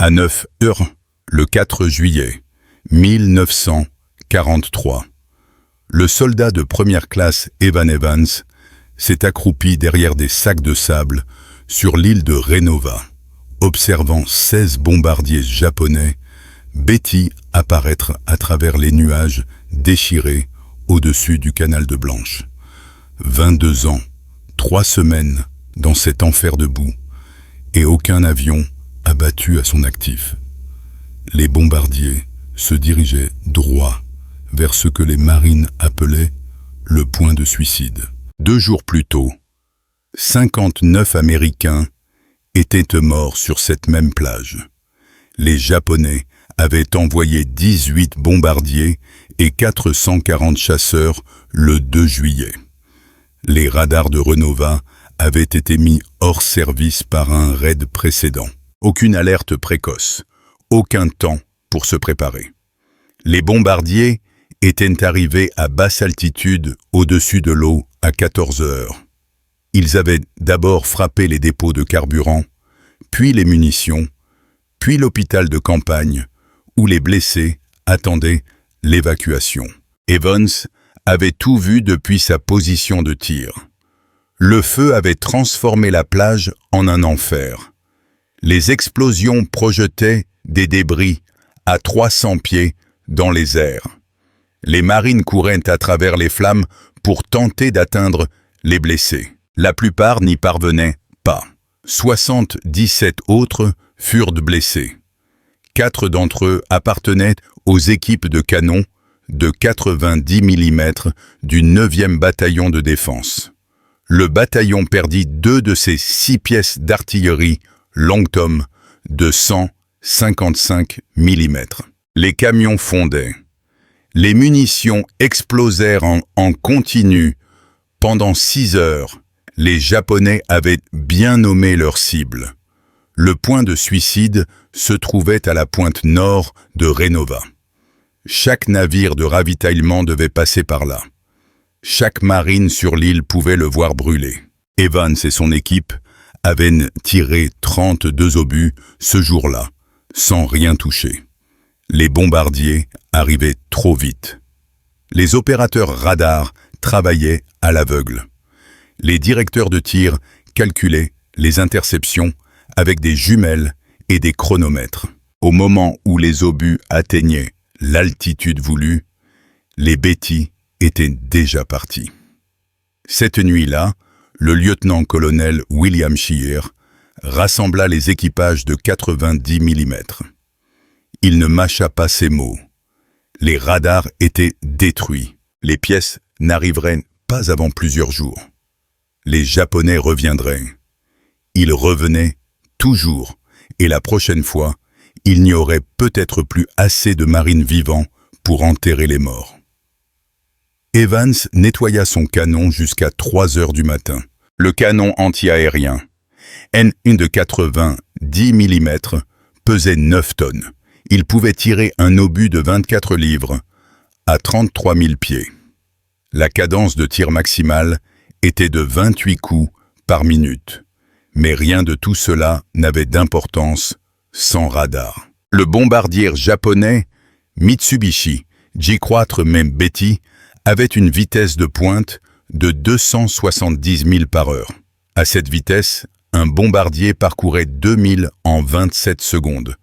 À 9 heures, le 4 juillet 1943, le soldat de première classe Evan Evans s'est accroupi derrière des sacs de sable sur l'île de Renova, observant 16 bombardiers japonais Betty apparaître à travers les nuages déchirés au-dessus du canal de Blanche. 22 ans, 3 semaines dans cet enfer de boue, et aucun avion abattu à son actif. Les bombardiers se dirigeaient droit vers ce que les marines appelaient le point de suicide. 2 jours plus tôt, 59 Américains étaient morts sur cette même plage. Les Japonais avaient envoyé 18 bombardiers et 440 chasseurs le 2 juillet. Les radars de Renova avaient été mis hors service par un raid précédent. Aucune alerte précoce, aucun temps pour se préparer. Les bombardiers étaient arrivés à basse altitude au-dessus de l'eau à 14 heures. Ils avaient d'abord frappé les dépôts de carburant, puis les munitions, puis l'hôpital de campagne, où les blessés attendaient l'évacuation. Evans avait tout vu depuis sa position de tir. Le feu avait transformé la plage en un enfer. Les explosions projetaient des débris à 300 pieds dans les airs. Les marines couraient à travers les flammes pour tenter d'atteindre les blessés. La plupart n'y parvenaient pas. 77 autres furent blessés. 4 d'entre eux appartenaient aux équipes de canons de 90 mm du 9e bataillon de défense. Le bataillon perdit 2 de ses 6 pièces d'artillerie Longtom de 155 mm. Les camions fondaient. Les munitions explosèrent en continu. Pendant 6 heures, les Japonais avaient bien nommé leur cible. Le point de suicide se trouvait à la pointe nord de Renova. Chaque navire de ravitaillement devait passer par là. Chaque marine sur l'île pouvait le voir brûler. Evans et son équipe avaient tiré 32 obus ce jour-là, sans rien toucher. Les bombardiers arrivaient trop vite. Les opérateurs radars travaillaient à l'aveugle. Les directeurs de tir calculaient les interceptions avec des jumelles et des chronomètres. Au moment où les obus atteignaient l'altitude voulue, les Betty étaient déjà partis. Cette nuit-là, le lieutenant-colonel William Shear rassembla les équipages de 90 mm. Il ne mâcha pas ses mots. Les radars étaient détruits. Les pièces n'arriveraient pas avant plusieurs jours. Les Japonais reviendraient. Ils revenaient toujours, et la prochaine fois, il n'y aurait peut-être plus assez de marines vivants pour enterrer les morts. Evans nettoya son canon jusqu'à 3 heures du matin. Le canon anti-aérien, N1 de 90 mm, pesait 9 tonnes. Il pouvait tirer un obus de 24 livres à 33 000 pieds. La cadence de tir maximale était de 28 coups par minute. Mais rien de tout cela n'avait d'importance sans radar. Le bombardier japonais Mitsubishi J-4 Betty avait une vitesse de pointe de 270 000 par heure. À cette vitesse, un bombardier parcourait 2000 en 27 secondes.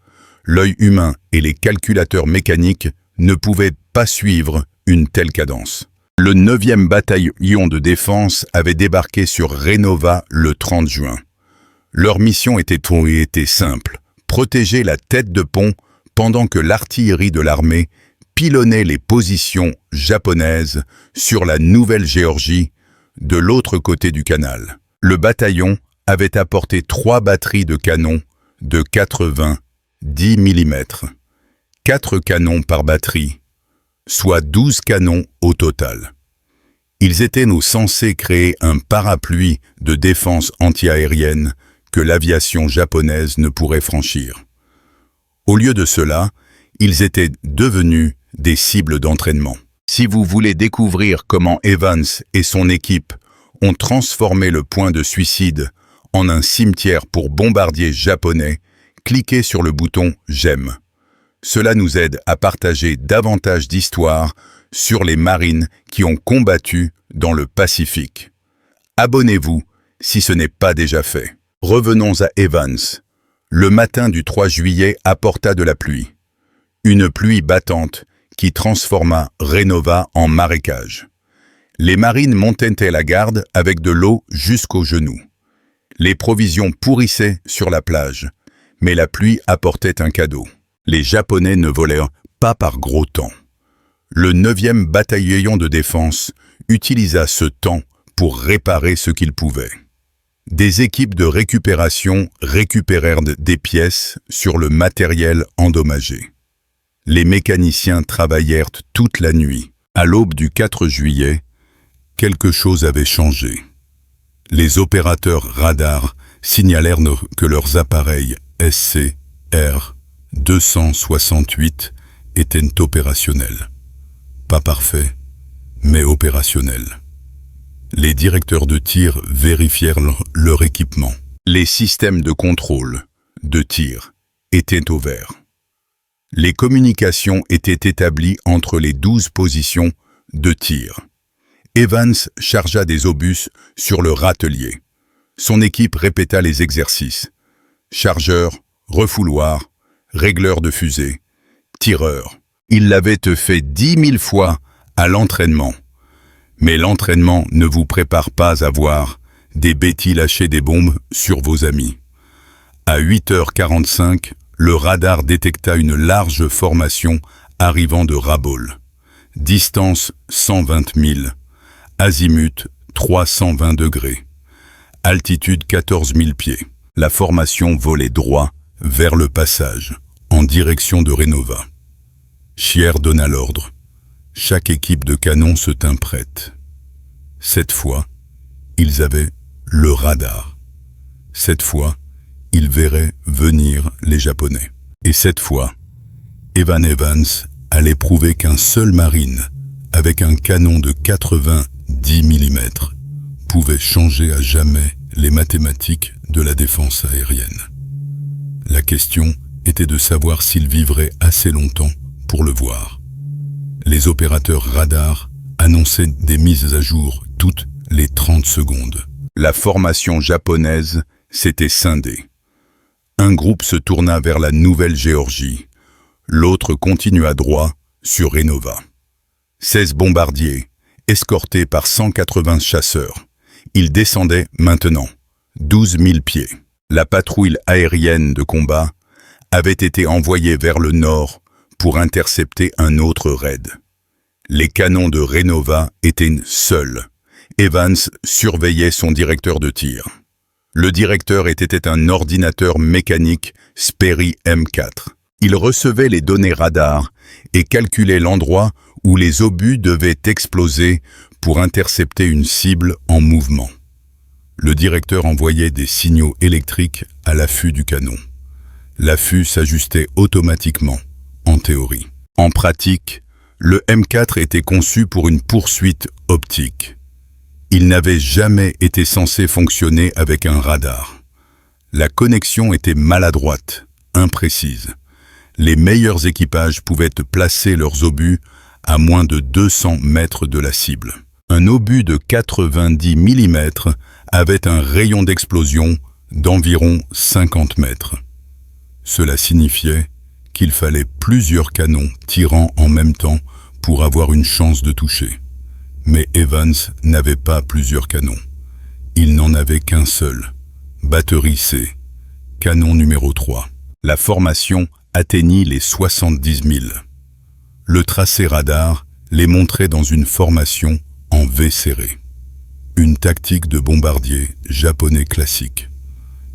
L'œil humain et les calculateurs mécaniques ne pouvaient pas suivre une telle cadence. Le 9e bataillon de défense avait débarqué sur Renova le 30 juin. Leur mission était simple, protéger la tête de pont pendant que l'artillerie de l'armée pilonnait les positions japonaises sur la Nouvelle-Géorgie de l'autre côté du canal. Le bataillon avait apporté 3 batteries de canons de 90 mm, 4 canons par batterie, soit 12 canons au total. Ils étaient censés créer un parapluie de défense antiaérienne que l'aviation japonaise ne pourrait franchir. Au lieu de cela, ils étaient devenus des cibles d'entraînement. Si vous voulez découvrir comment Evans et son équipe ont transformé le point de suicide en un cimetière pour bombardiers japonais, cliquez sur le bouton « J'aime ». Cela nous aide à partager davantage d'histoires sur les marines qui ont combattu dans le Pacifique. Abonnez-vous si ce n'est pas déjà fait. Revenons à Evans. Le matin du 3 juillet apporta de la pluie. Une pluie battante qui transforma Renova en marécage. Les marines montaient la garde avec de l'eau jusqu'aux genoux. Les provisions pourrissaient sur la plage, mais la pluie apportait un cadeau. Les Japonais ne volèrent pas par gros temps. Le 9e bataillon de défense utilisa ce temps pour réparer ce qu'il pouvait. Des équipes de récupération récupérèrent des pièces sur le matériel endommagé. Les mécaniciens travaillèrent toute la nuit. À l'aube du 4 juillet, quelque chose avait changé. Les opérateurs radars signalèrent que leurs appareils SCR-268 étaient opérationnels. Pas parfaits, mais opérationnels. Les directeurs de tir vérifièrent leur équipement. Les systèmes de contrôle de tir étaient au vert. Les communications étaient établies entre les 12 positions de tir. Evans chargea des obus sur le râtelier. Son équipe répéta les exercices. Chargeur, refouloir, régleur de fusée, tireur. Il l'avait fait 10 000 fois à l'entraînement. Mais l'entraînement ne vous prépare pas à voir des bêtis lâcher des bombes sur vos amis. À 8h45, le radar détecta une large formation arrivant de Rabaul. Distance 120 000. Azimut 320 degrés. Altitude 14 000 pieds. La formation volait droit vers le passage, en direction de Renova. Chier donna l'ordre. Chaque équipe de canons se tint prête. Cette fois, ils avaient le radar. Cette fois, ils verraient venir les Japonais. Et cette fois, Evan Evans allait prouver qu'un seul marine, avec un canon de 90 mm, pouvait changer à jamais les mathématiques de la défense aérienne. La question était de savoir s'il vivrait assez longtemps pour le voir. Les opérateurs radars annonçaient des mises à jour toutes les 30 secondes. La formation japonaise s'était scindée. Un groupe se tourna vers la Nouvelle-Géorgie, l'autre continua droit sur Renova. 16 bombardiers, escortés par 180 chasseurs. Ils descendaient maintenant, 12 000 pieds. La patrouille aérienne de combat avait été envoyée vers le nord pour intercepter un autre raid. Les canons de Renova étaient seuls. Evans surveillait son directeur de tir. Le directeur était un ordinateur mécanique Sperry M4. Il recevait les données radar et calculait l'endroit où les obus devaient exploser pour intercepter une cible en mouvement. Le directeur envoyait des signaux électriques à l'affût du canon. L'affût s'ajustait automatiquement, en théorie. En pratique, le M4 était conçu pour une poursuite optique. Il n'avait jamais été censé fonctionner avec un radar. La connexion était maladroite, imprécise. Les meilleurs équipages pouvaient placer leurs obus à moins de 200 mètres de la cible. Un obus de 90 mm avait un rayon d'explosion d'environ 50 mètres. Cela signifiait qu'il fallait plusieurs canons tirant en même temps pour avoir une chance de toucher. Mais Evans n'avait pas plusieurs canons. Il n'en avait qu'un seul. Batterie C. Canon numéro 3. La formation atteignit les 70 000. Le tracé radar les montrait dans une formation en V serré. Une tactique de bombardier japonais classique.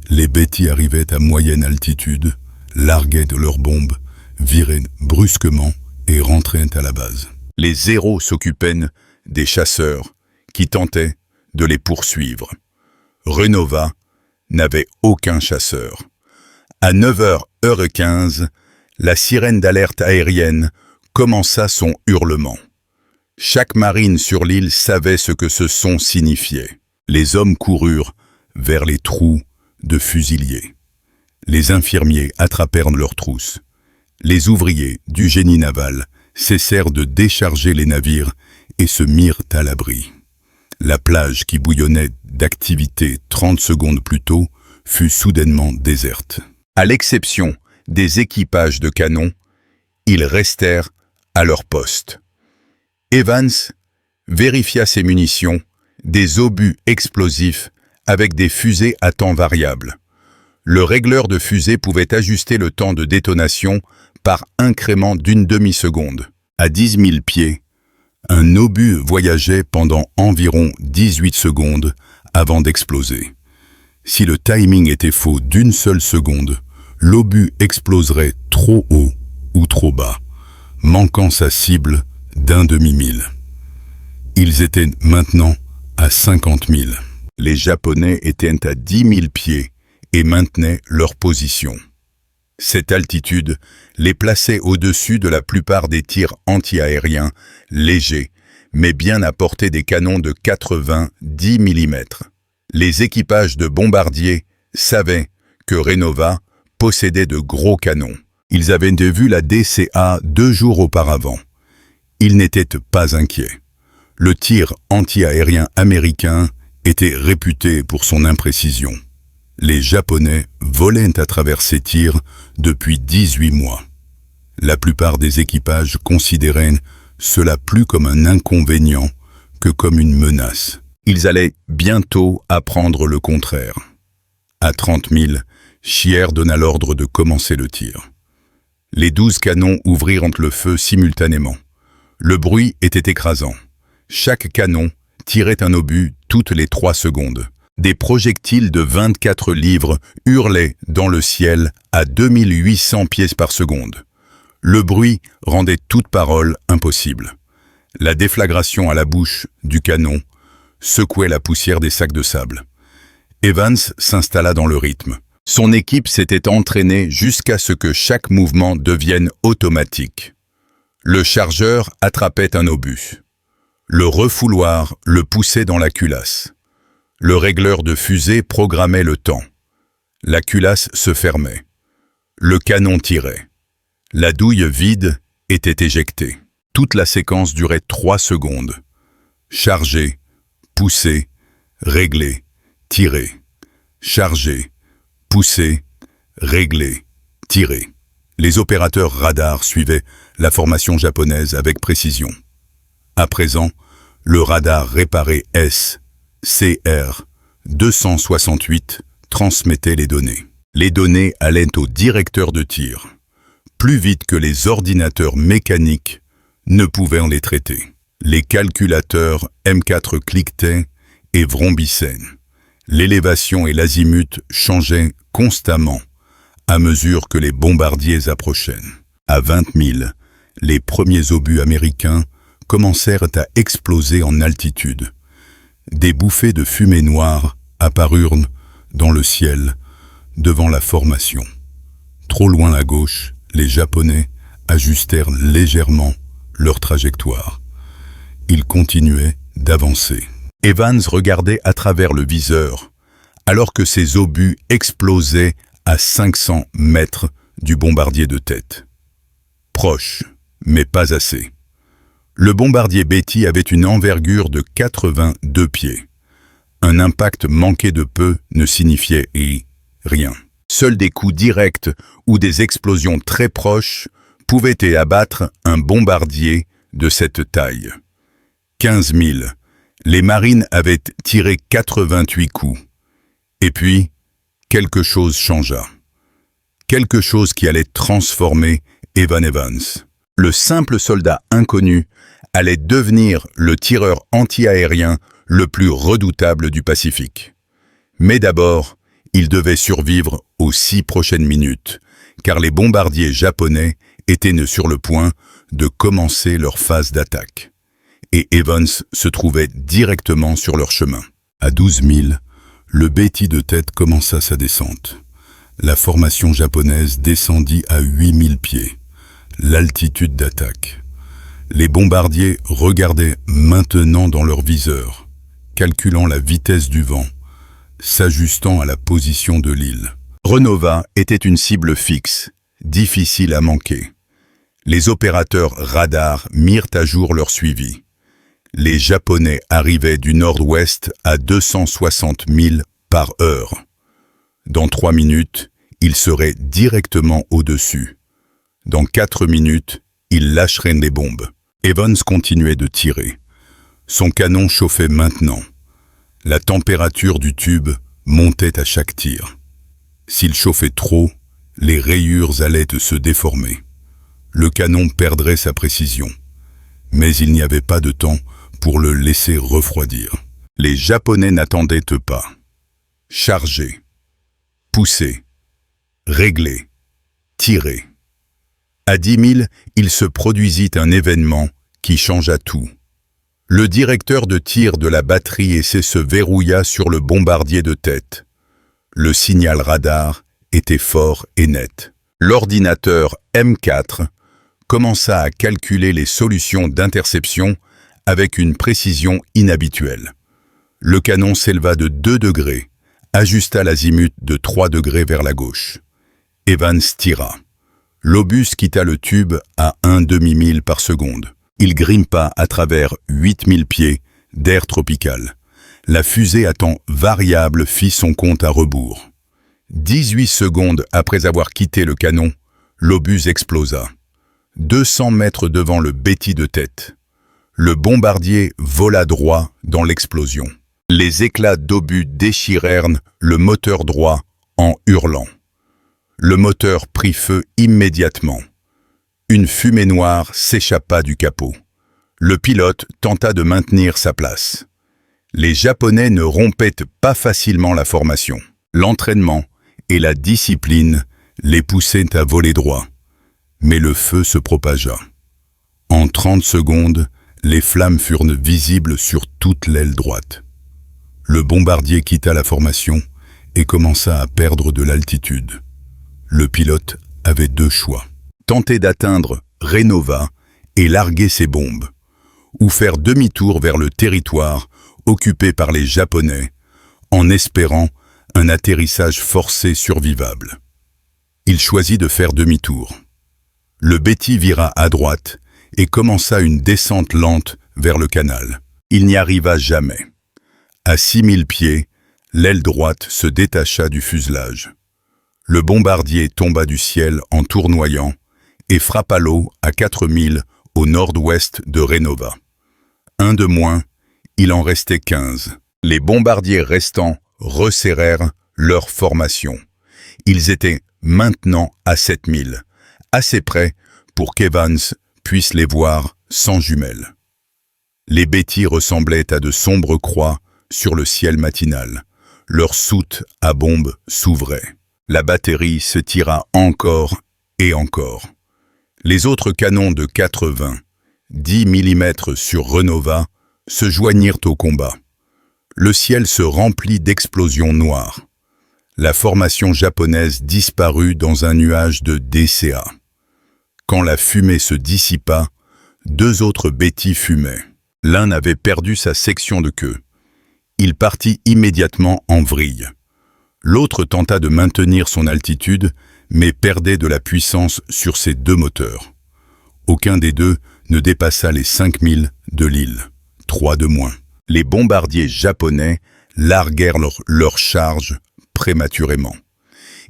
Les bêtis arrivaient à moyenne altitude, larguaient de leurs bombes, viraient brusquement et rentraient à la base. Les zéros s'occupaient des chasseurs qui tentaient de les poursuivre. Renova n'avait aucun chasseur. À 9h15, la sirène d'alerte aérienne commença son hurlement. Chaque marine sur l'île savait ce que ce son signifiait. Les hommes coururent vers les trous de fusiliers. Les infirmiers attrapèrent leurs trousses. Les ouvriers du génie naval cessèrent de décharger les navires et se mirent à l'abri. La plage qui bouillonnait d'activité 30 secondes plus tôt fut soudainement déserte. À l'exception des équipages de canons, ils restèrent à leur poste. Evans vérifia ses munitions, des obus explosifs avec des fusées à temps variable. Le régleur de fusée pouvait ajuster le temps de détonation par incrément d'une demi-seconde. À 10 000 pieds, un obus voyageait pendant environ 18 secondes avant d'exploser. Si le timing était faux d'une seule seconde, l'obus exploserait trop haut ou trop bas, manquant sa cible d'un demi-mille. Ils étaient maintenant à 50 000. Les Japonais étaient à 10 000 pieds et maintenaient leur position. Cette altitude les plaçait au-dessus de la plupart des tirs anti-aériens légers, mais bien à portée des canons de 90 mm. Les équipages de bombardiers savaient que Renova possédait de gros canons. Ils avaient vu la DCA 2 jours auparavant. Ils n'étaient pas inquiets. Le tir anti-aérien américain était réputé pour son imprécision. Les Japonais volaient à travers ces tirs depuis 18 mois. La plupart des équipages considéraient cela plus comme un inconvénient que comme une menace. Ils allaient bientôt apprendre le contraire. À 30 000, Scheer donna l'ordre de commencer le tir. Les 12 canons ouvrirent le feu simultanément. Le bruit était écrasant. Chaque canon tirait un obus toutes les 3 secondes. Des projectiles de 24 livres hurlaient dans le ciel à 2800 pieds par seconde. Le bruit rendait toute parole impossible. La déflagration à la bouche du canon secouait la poussière des sacs de sable. Evans s'installa dans le rythme. Son équipe s'était entraînée jusqu'à ce que chaque mouvement devienne automatique. Le chargeur attrapait un obus. Le refouloir le poussait dans la culasse. Le régleur de fusée programmait le temps. La culasse se fermait. Le canon tirait. La douille vide était éjectée. Toute la séquence durait 3 secondes. Charger, pousser, régler, tirer. Charger, pousser, régler, tirer. Les opérateurs radars suivaient la formation japonaise avec précision. À présent, le radar réparé SCR 268 transmettait les données. Les données allaient au directeur de tir, plus vite que les ordinateurs mécaniques ne pouvaient en les traiter. Les calculateurs M4 cliquetaient et vrombissaient. L'élévation et l'azimut changeaient constamment à mesure que les bombardiers approchaient. À 20 000, les premiers obus américains commencèrent à exploser en altitude. Des bouffées de fumée noire apparurent dans le ciel devant la formation. Trop loin à gauche, les Japonais ajustèrent légèrement leur trajectoire. Ils continuaient d'avancer. Evans regardait à travers le viseur, alors que ses obus explosaient à 500 mètres du bombardier de tête. Proche, mais pas assez. Le bombardier Betty avait une envergure de 82 pieds. Un impact manqué de peu ne signifiait rien. Seuls des coups directs ou des explosions très proches pouvaient abattre un bombardier de cette taille. 15 000. Les marines avaient tiré 88 coups. Et puis, quelque chose changea. Quelque chose qui allait transformer Evan Evans. Le simple soldat inconnu allait devenir le tireur anti-aérien le plus redoutable du Pacifique. Mais d'abord, il devait survivre aux 6 prochaines minutes, car les bombardiers japonais étaient sur le point de commencer leur phase d'attaque. Et Evans se trouvait directement sur leur chemin. À 12 000, le Betty de tête commença sa descente. La formation japonaise descendit à 8 000 pieds, l'altitude d'attaque. Les bombardiers regardaient maintenant dans leur viseur, calculant la vitesse du vent, s'ajustant à la position de l'île. Renova était une cible fixe, difficile à manquer. Les opérateurs radars mirent à jour leur suivi. Les Japonais arrivaient du nord-ouest à 260 000 par heure. Dans 3 minutes, ils seraient directement au-dessus. Dans 4 minutes, ils lâcheraient des bombes. Evans continuait de tirer. Son canon chauffait maintenant. La température du tube montait à chaque tir. S'il chauffait trop, les rayures allaient se déformer. Le canon perdrait sa précision. Mais il n'y avait pas de temps pour le laisser refroidir. Les Japonais n'attendaient pas. Charger, pousser, régler, tirer. À 10 000, il se produisit un événement qui changea tout. Le directeur de tir de la batterie essai se verrouilla sur le bombardier de tête. Le signal radar était fort et net. L'ordinateur M4 commença à calculer les solutions d'interception avec une précision inhabituelle. Le canon s'éleva de 2 degrés, ajusta l'azimut de 3 degrés vers la gauche. Evans tira. L'obus quitta le tube à 1 demi-mille par seconde. Il grimpa à travers 8000 pieds d'air tropical. La fusée à temps variable fit son compte à rebours. 18 secondes après avoir quitté le canon, l'obus explosa. 200 mètres devant le Betty de tête. Le bombardier vola droit dans l'explosion. Les éclats d'obus déchirèrent le moteur droit en hurlant. Le moteur prit feu immédiatement. Une fumée noire s'échappa du capot. Le pilote tenta de maintenir sa place. Les Japonais ne rompaient pas facilement la formation. L'entraînement et la discipline les poussaient à voler droit. Mais le feu se propagea. En 30 secondes, les flammes furent visibles sur toute l'aile droite. Le bombardier quitta la formation et commença à perdre de l'altitude. Le pilote avait 2 choix. Tenter d'atteindre Renova et larguer ses bombes, ou faire demi-tour vers le territoire occupé par les Japonais, en espérant un atterrissage forcé survivable. Il choisit de faire demi-tour. Le Betty vira à droite et commença une descente lente vers le canal. Il n'y arriva jamais. À 6000 pieds, l'aile droite se détacha du fuselage. Le bombardier tomba du ciel en tournoyant et frappa l'eau à 4000 au nord-ouest de Renova. Un de moins, il en restait 15. Les bombardiers restants resserrèrent leur formation. Ils étaient maintenant à 7000, assez près pour qu'Evans puisse les voir sans jumelles. Les Betty ressemblaient à de sombres croix sur le ciel matinal. Leur soute à bombes s'ouvrait. La batterie se tira encore et encore. Les autres canons de 80, 10 mm sur Renova, se joignirent au combat. Le ciel se remplit d'explosions noires. La formation japonaise disparut dans un nuage de DCA. Quand la fumée se dissipa, 2 autres Betty fumaient. L'un avait perdu sa section de queue. Il partit immédiatement en vrille. L'autre tenta de maintenir son altitude, mais perdait de la puissance sur ses 2 moteurs. Aucun des 2 ne dépassa les 5000 de l'île. 3 de moins. Les bombardiers japonais larguèrent leur charge prématurément.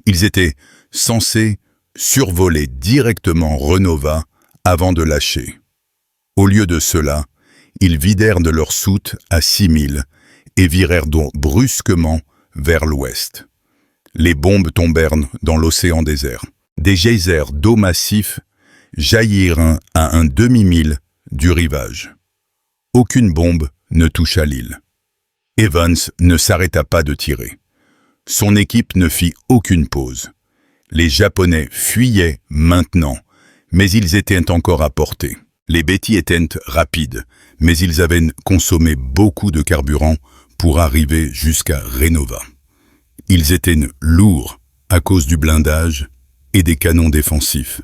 Ils étaient censés survoler directement Renova avant de lâcher. Au lieu de cela, ils vidèrent de leur soute à 6000 et virèrent donc brusquement vers l'ouest. Les bombes tombèrent dans l'océan désert. Des geysers d'eau massifs jaillirent à un demi-mille du rivage. Aucune bombe ne toucha l'île. Evans ne s'arrêta pas de tirer. Son équipe ne fit aucune pause. Les Japonais fuyaient maintenant, mais ils étaient encore à portée. Les Betty étaient rapides, mais ils avaient consommé beaucoup de carburant pour arriver jusqu'à Renova. Ils étaient lourds à cause du blindage et des canons défensifs,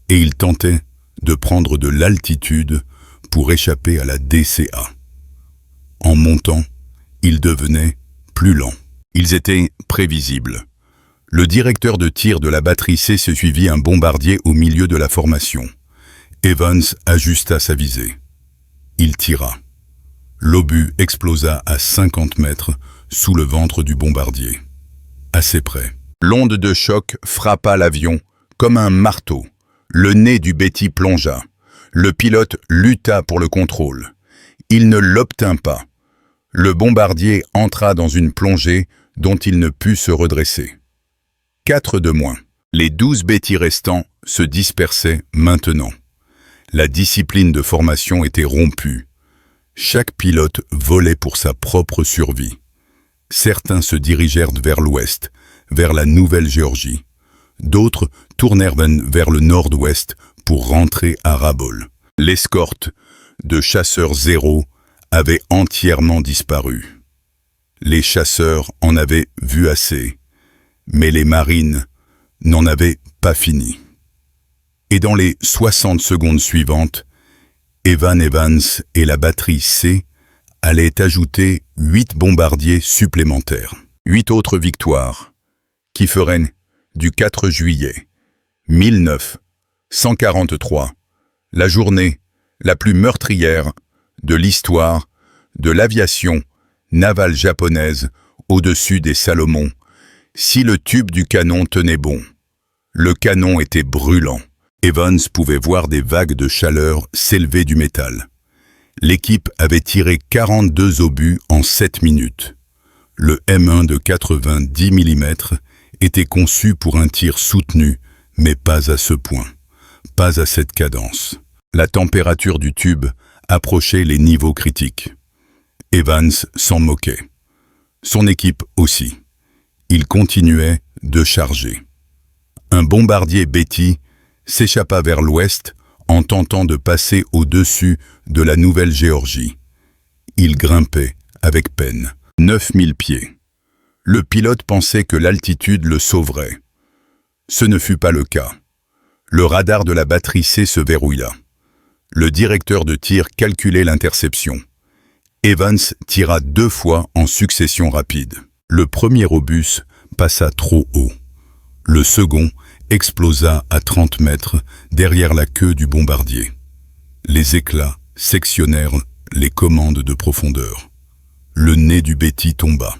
et ils tentaient de prendre de l'altitude pour échapper à la DCA. En montant, ils devenaient plus lents. Ils étaient prévisibles. Le directeur de tir de la batterie C se suivit un bombardier au milieu de la formation. Evans ajusta sa visée. Il tira. L'obus explosa à 50 mètres sous le ventre du bombardier. Assez près. L'onde de choc frappa l'avion comme un marteau. Le nez du Betty plongea. Le pilote lutta pour le contrôle. Il ne l'obtint pas. Le bombardier entra dans une plongée dont il ne put se redresser. 4 de moins. Les 12 Betty restants se dispersaient maintenant. La discipline de formation était rompue. Chaque pilote volait pour sa propre survie. Certains se dirigèrent vers l'ouest, vers la Nouvelle-Géorgie. D'autres tournèrent vers le nord-ouest pour rentrer à Rabaul. L'escorte de chasseurs zéro avait entièrement disparu. Les chasseurs en avaient vu assez, mais les marines n'en avaient pas fini. Et dans les 60 secondes suivantes, Evan Evans et la batterie C allaient ajouter 8 bombardiers supplémentaires. 8 autres victoires, qui feraient du 4 juillet 1943 la journée la plus meurtrière de l'histoire de l'aviation navale japonaise au-dessus des Salomon, si le tube du canon tenait bon. Le canon était brûlant. Evans pouvait voir des vagues de chaleur s'élever du métal. L'équipe avait tiré 42 obus en 7 minutes. Le M1 de 90 mm était conçu pour un tir soutenu, mais pas à ce point, pas à cette cadence. La température du tube approchait les niveaux critiques. Evans s'en moquait. Son équipe aussi. Il continuait de charger. Un bombardier Betty s'échappa vers l'ouest en tentant de passer au-dessus de la Nouvelle-Géorgie. Il grimpait avec peine. 9000 pieds. Le pilote pensait que l'altitude le sauverait. Ce ne fut pas le cas. Le radar de la batterie C se verrouilla. Le directeur de tir calculait l'interception. Evans tira 2 fois en succession rapide. Le premier obus passa trop haut. Le second explosa à 30 mètres derrière la queue du bombardier. Les éclats sectionnèrent les commandes de profondeur. Le nez du Betty tomba.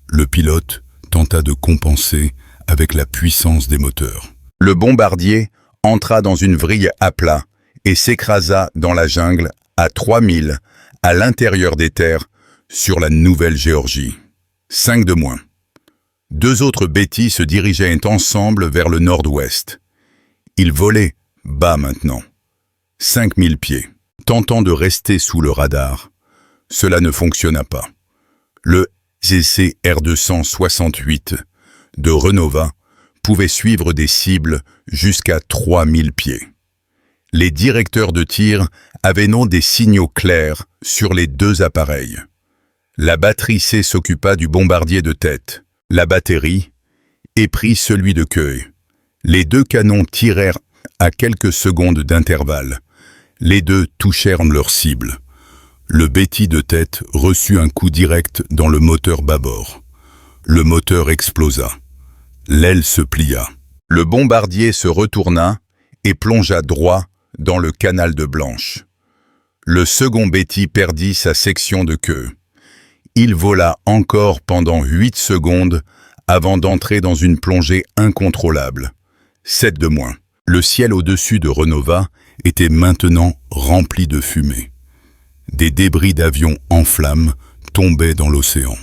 Le pilote tenta de compenser avec la puissance des moteurs. Le bombardier entra dans une vrille à plat et s'écrasa dans la jungle à 3000 à l'intérieur des terres sur la Nouvelle-Géorgie. 5 de moins. 2 autres Betty se dirigeaient ensemble vers le nord-ouest. Ils volaient bas maintenant. 5000 pieds. Tentant de rester sous le radar, cela ne fonctionna pas. Le ZC R268 de Renova pouvait suivre des cibles jusqu'à 3000 pieds. Les directeurs de tir avaient non des signaux clairs sur les 2 appareils. La batterie C s'occupa du bombardier de tête. La batterie et prit celui de queue. Les 2 canons tirèrent à quelques secondes d'intervalle. Les 2 touchèrent leur cible. Le Betty de tête reçut un coup direct dans le moteur bâbord. Le moteur explosa. L'aile se plia. Le bombardier se retourna et plongea droit dans le canal de Blanche. Le second Betty perdit sa section de queue. Il vola encore pendant 8 secondes avant d'entrer dans une plongée incontrôlable. 7 de moins. Le ciel au-dessus de Renova était maintenant rempli de fumée. Des débris d'avions en flammes tombaient dans l'océan.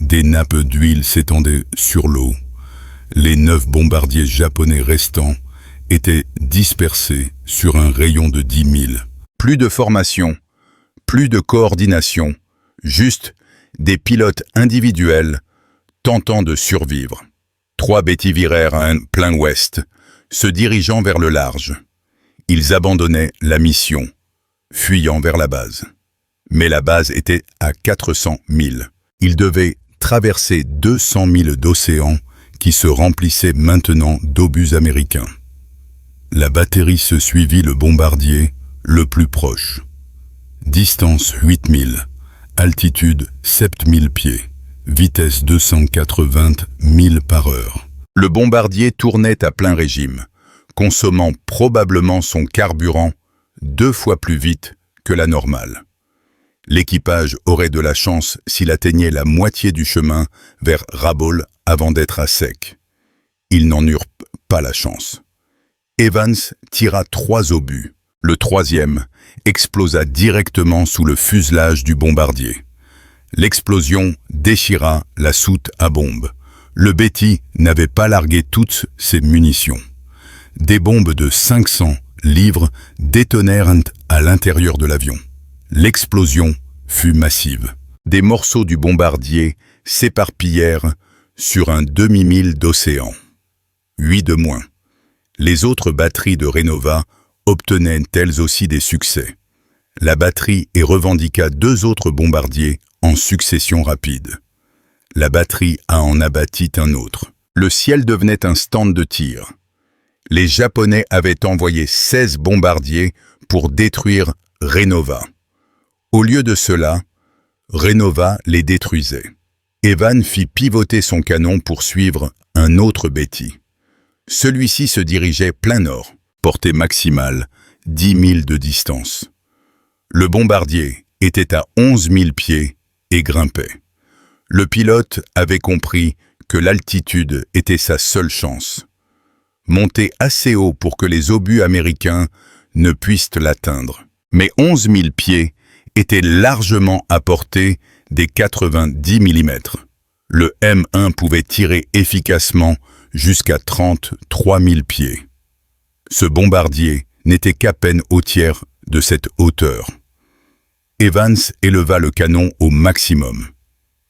Des nappes d'huile s'étendaient sur l'eau. Les 9 bombardiers japonais restants étaient dispersés sur un rayon de 10 000. Plus de formation, plus de coordination, juste des pilotes individuels tentant de survivre. 3 Betty virèrent à un plein ouest, se dirigeant vers le large. Ils abandonnaient la mission, fuyant vers la base. Mais la base était à 400 000. Ils devaient traverser 200 000 d'océans qui se remplissaient maintenant d'obus américains. La batterie se suivit le bombardier le plus proche. Distance 8000, altitude 7000 pieds, vitesse 280 000 par heure. Le bombardier tournait à plein régime, consommant probablement son carburant 2 fois plus vite que la normale. L'équipage aurait de la chance s'il atteignait la moitié du chemin vers Rabaul avant d'être à sec. Ils n'en eurent pas la chance. Evans tira 3 obus. Le 3e explosa directement sous le fuselage du bombardier. L'explosion déchira la soute à bombe. Le Betty n'avait pas largué toutes ses munitions. Des bombes de 500 livres détonèrent à l'intérieur de l'avion. L'explosion fut massive. Des morceaux du bombardier s'éparpillèrent sur un demi-mille d'océan. 8 de moins. Les autres batteries de Renova obtenaient elles aussi des succès. La batterie revendiqua 2 autres bombardiers en succession rapide. La batterie en abattit un autre. Le ciel devenait un stand de tir. Les Japonais avaient envoyé 16 bombardiers pour détruire Renova. Au lieu de cela, Renova les détruisait. Evan fit pivoter son canon pour suivre un autre Betty. Celui-ci se dirigeait plein nord, portée maximale, 10 000 de distance. Le bombardier était à 11 000 pieds et grimpait. Le pilote avait compris que l'altitude était sa seule chance. Monter assez haut pour que les obus américains ne puissent l'atteindre. Mais 11 000 pieds étaient largement à portée des 90 mm. Le M1 pouvait tirer efficacement jusqu'à 33 000 pieds. Ce bombardier n'était qu'à peine au tiers de cette hauteur. Evans éleva le canon au maximum.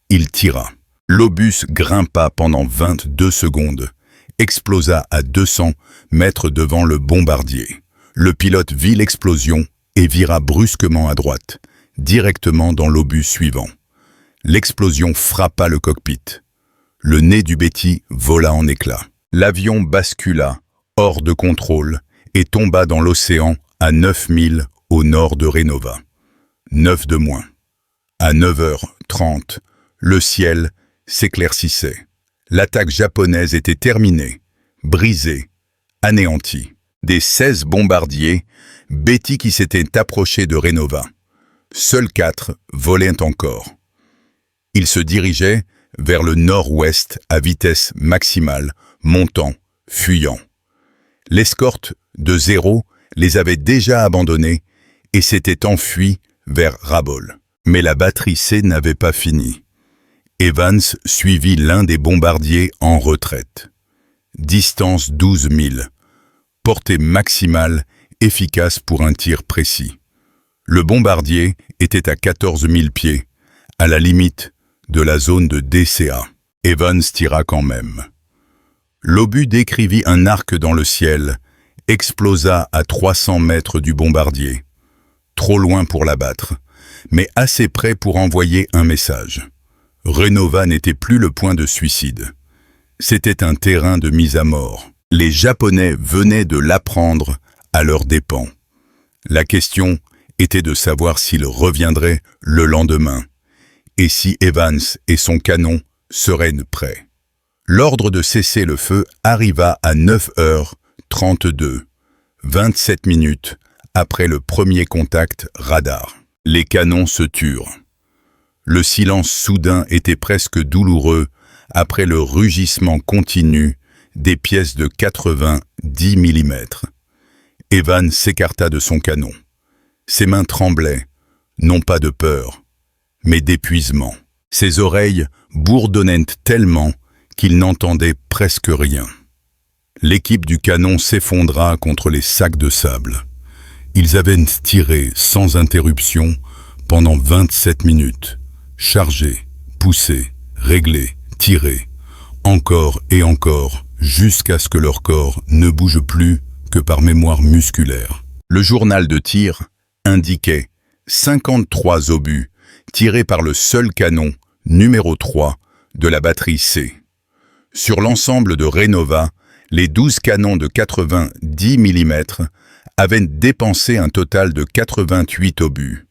Il tira. L'obus grimpa pendant 22 secondes, explosa à 200 mètres devant le bombardier. Le pilote vit l'explosion et vira brusquement à droite, directement dans l'obus suivant. L'explosion frappa le cockpit. Le nez du Betty vola en éclats. L'avion bascula, hors de contrôle, et tomba dans l'océan à 9 000 au nord de Renova. 9 de moins. À 9h30, le ciel s'éclaircissait. L'attaque japonaise était terminée, brisée, anéantie. Des 16 bombardiers, Betty qui s'étaient approchés de Renova. Seuls 4 volaient encore. Ils se dirigeaient vers le nord-ouest à vitesse maximale, montant, fuyant. L'escorte de 0 les avait déjà abandonnés et s'était enfuie vers Rabaul. Mais la batterie C n'avait pas fini. Evans suivit l'un des bombardiers en retraite. Distance 12 000. Portée maximale, efficace pour un tir précis. Le bombardier était à 14 000 pieds, à la limite de la zone de DCA. Evans tira quand même. L'obus décrivit un arc dans le ciel, explosa à 300 mètres du bombardier. Trop loin pour l'abattre, mais assez près pour envoyer un message. Renova n'était plus le point de suicide. C'était un terrain de mise à mort. Les Japonais venaient de l'apprendre à leurs dépens. La question était de savoir s'ils reviendraient le lendemain, et si Evans et son canon seraient prêts. L'ordre de cesser le feu arriva à 9h32, 27 minutes après le premier contact radar. Les canons se turent. Le silence soudain était presque douloureux après le rugissement continu des pièces de 90 mm. Evan s'écarta de son canon. Ses mains tremblaient, non pas de peur, mais d'épuisement. Ses oreilles bourdonnaient tellement qu'il n'entendait presque rien. L'équipe du canon s'effondra contre les sacs de sable. Ils avaient tiré sans interruption pendant 27 minutes. Chargé, poussé, réglé, tiré, encore et encore, jusqu'à ce que leur corps ne bouge plus que par mémoire musculaire. Le journal de tir indiquait 53 obus tirés par le seul canon numéro 3 de la batterie C. Sur l'ensemble de Renova, les 12 canons de 90 mm avaient dépensé un total de 88 obus.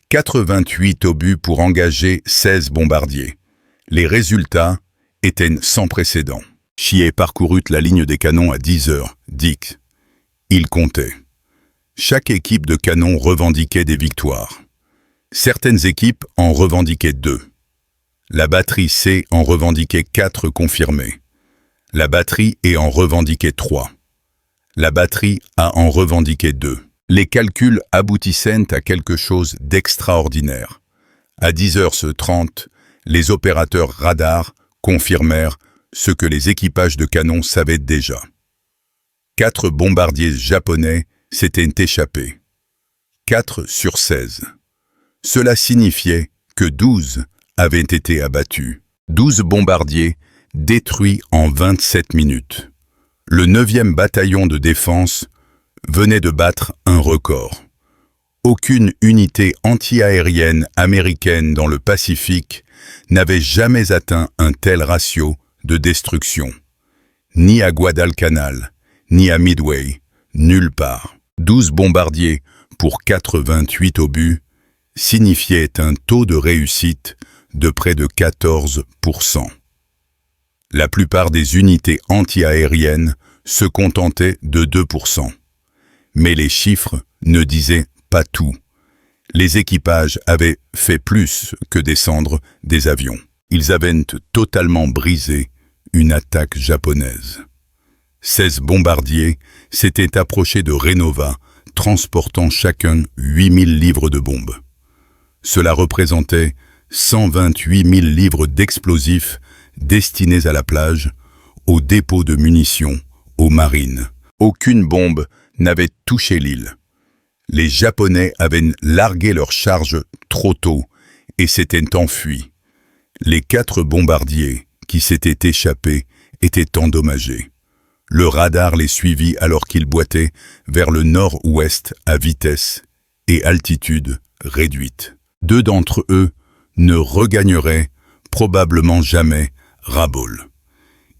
88 obus pour engager 16 bombardiers. Les résultats étaient sans précédent. Chieh parcourut la ligne des canons à 10 heures, Dick. Il comptait. Chaque équipe de canons revendiquait des victoires. Certaines équipes en revendiquaient 2. La batterie C en revendiquait 4 confirmés. La batterie E en revendiquait 3. La batterie A en revendiquait 2. Les calculs aboutissaient à quelque chose d'extraordinaire. À 10h30, les opérateurs radars confirmèrent ce que les équipages de canons savaient déjà. 4 bombardiers japonais s'étaient échappés. 4 sur 16. Cela signifiait que 12 avaient été abattus. 12 bombardiers détruits en 27 minutes. Le 9e bataillon de défense venait de battre un record. Aucune unité anti-aérienne américaine dans le Pacifique n'avait jamais atteint un tel ratio de destruction. Ni à Guadalcanal, ni à Midway, nulle part. 12 bombardiers pour 88 obus signifiait un taux de réussite de près de 14%. La plupart des unités anti-aériennes se contentaient de 2%. Mais les chiffres ne disaient pas tout. Les équipages avaient fait plus que descendre des avions. Ils avaient totalement brisé une attaque japonaise. 16 bombardiers s'étaient approchés de Renova, transportant chacun 8000 livres de bombes. Cela représentait 128 000 livres d'explosifs destinés à la plage, aux dépôts de munitions, aux marines. Aucune bombe n'avait touché l'île. Les Japonais avaient largué leurs charges trop tôt et s'étaient enfuis. Les 4 bombardiers qui s'étaient échappés étaient endommagés. Le radar les suivit alors qu'ils boitaient vers le nord-ouest à vitesse et altitude réduite. 2 d'entre eux ne regagneraient probablement jamais Rabaul.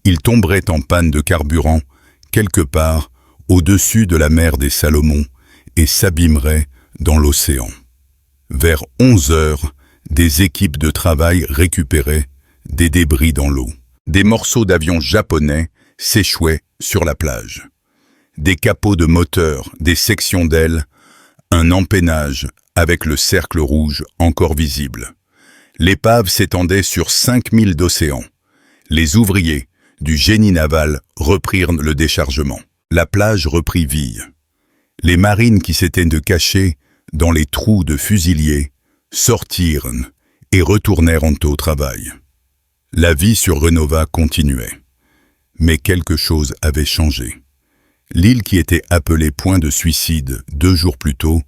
Ils tomberaient en panne de carburant quelque part au-dessus de la mer des Salomon et s'abîmeraient dans l'océan. Vers 11 heures, des équipes de travail récupéraient des débris dans l'eau. Des morceaux d'avions japonais s'échouaient sur la plage. Des capots de moteurs, des sections d'ailes, un empennage avec le cercle rouge encore visible. L'épave s'étendait sur 5000 d'océan. Les ouvriers du génie naval reprirent le déchargement. La plage reprit vie. Les marines qui s'étaient cachées dans les trous de fusiliers sortirent et retournèrent au travail. La vie sur Renova continuait. Mais quelque chose avait changé. L'île qui était appelée point de suicide 2 jours plus tôt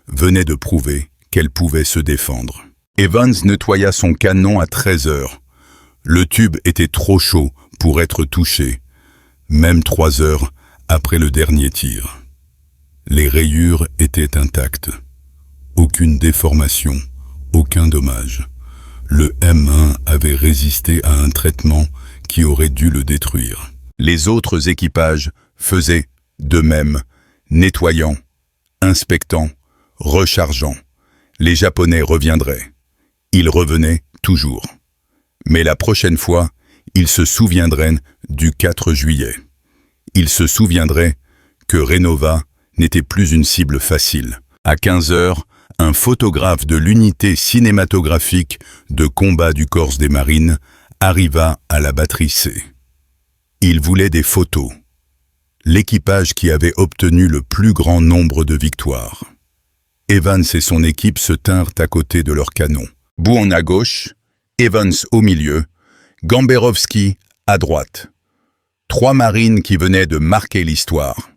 venait de prouver qu'elle pouvait se défendre. Evans nettoya son canon à 13 heures. Le tube était trop chaud pour être touché, même 3 heures après le dernier tir. Les rayures étaient intactes. Aucune déformation, aucun dommage. Le M1 avait résisté à un traitement qui aurait dû le détruire. Les autres équipages faisaient de même, nettoyant, inspectant, rechargeant. Les Japonais reviendraient. Ils revenaient toujours. Mais la prochaine fois, ils se souviendraient du 4 juillet. Ils se souviendraient que Renova n'était plus une cible facile. À 15 heures, un photographe de l'unité cinématographique de combat du Corps des Marines arriva à la batterie C. Il voulait des photos. L'équipage qui avait obtenu le plus grand nombre de victoires. Evans et son équipe se tinrent à côté de leur canon. Buon à gauche, Evans au milieu, Gamberovski à droite. 3 marines qui venaient de marquer l'histoire.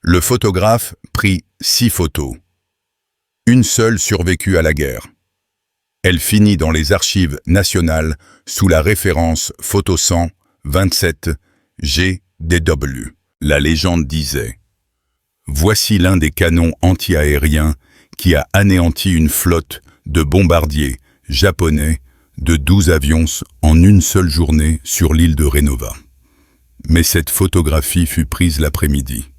Le photographe prit 6 photos. Une seule survécut à la guerre. Elle finit dans les archives nationales sous la référence photo 127 GDW. La légende disait « Voici l'un des canons anti-aériens qui a anéanti une flotte de bombardiers japonais de 12 avions en une seule journée sur l'île de Renova. » Mais cette photographie fut prise l'après-midi.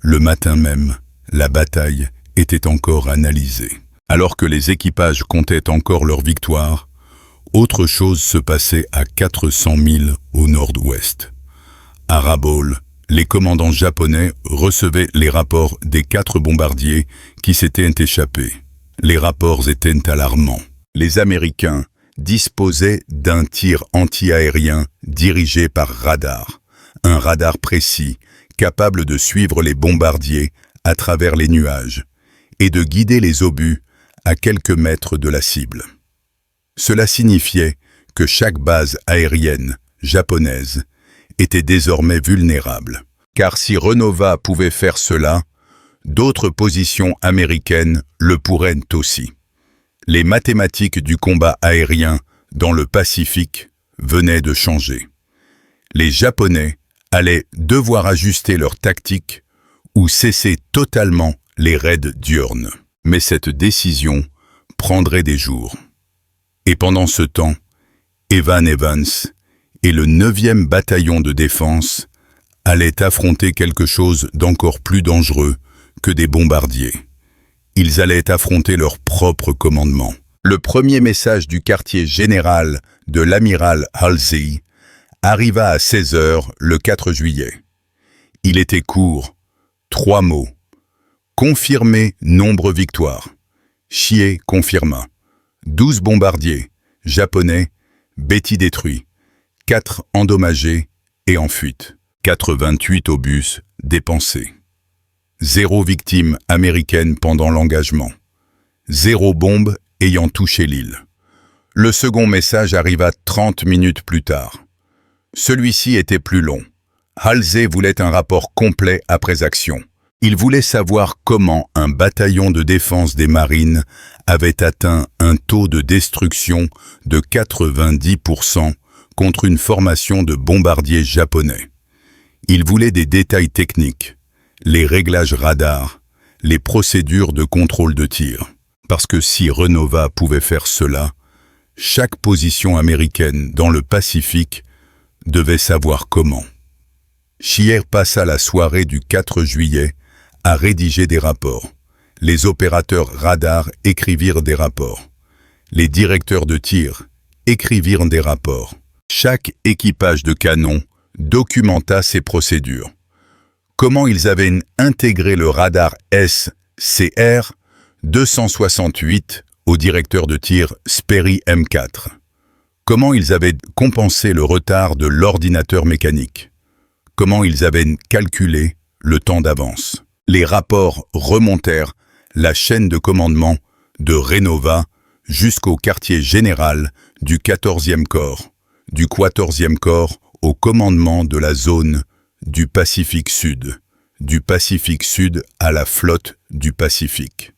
Le matin même, la bataille était encore analysée. Alors que les équipages comptaient encore leur victoire, autre chose se passait à 400 milles au nord-ouest. À Rabaul, les commandants japonais recevaient les rapports des 4 bombardiers qui s'étaient échappés. Les rapports étaient alarmants. Les Américains disposaient d'un tir anti-aérien dirigé par radar. Un radar précis, capable de suivre les bombardiers à travers les nuages et de guider les obus à quelques mètres de la cible. Cela signifiait que chaque base aérienne japonaise était désormais vulnérable. Car si Renova pouvait faire cela, d'autres positions américaines le pourraient aussi. Les mathématiques du combat aérien dans le Pacifique venaient de changer. Les Japonais allaient devoir ajuster leur tactique ou cesser totalement les raids diurnes. Mais cette décision prendrait des jours. Et pendant ce temps, Evan Evans et le 9e bataillon de défense allaient affronter quelque chose d'encore plus dangereux que des bombardiers. Ils allaient affronter leur propre commandement. Le premier message du quartier général de l'amiral Halsey arriva à 16 h le 4 juillet. Il était court, 3 mots. Confirmer nombre victoire. Chie confirma. 12 bombardiers japonais, Betty détruits, 4 endommagés et en fuite. 88 obus dépensés. 0 victime américaine pendant l'engagement. 0 bombe ayant touché l'île. Le second message arriva 30 minutes plus tard. Celui-ci était plus long. Halsey voulait un rapport complet après action. Il voulait savoir comment un bataillon de défense des marines avait atteint un taux de destruction de 90% contre une formation de bombardiers japonais. Il voulait des détails techniques, les réglages radars, les procédures de contrôle de tir. Parce que si Renova pouvait faire cela, chaque position américaine dans le Pacifique devait savoir comment. Scheer passa la soirée du 4 juillet à rédiger des rapports. Les opérateurs radars écrivirent des rapports. Les directeurs de tir écrivirent des rapports. Chaque équipage de canon documenta ses procédures. Comment ils avaient intégré le radar SCR 268 au directeur de tir Sperry M4. Comment ils avaient compensé le retard de l'ordinateur mécanique. Comment ils avaient calculé le temps d'avance. Les rapports remontèrent la chaîne de commandement de Renova jusqu'au quartier général du 14e corps, du 14e corps au commandement de la zone du Pacifique Sud à la flotte du Pacifique.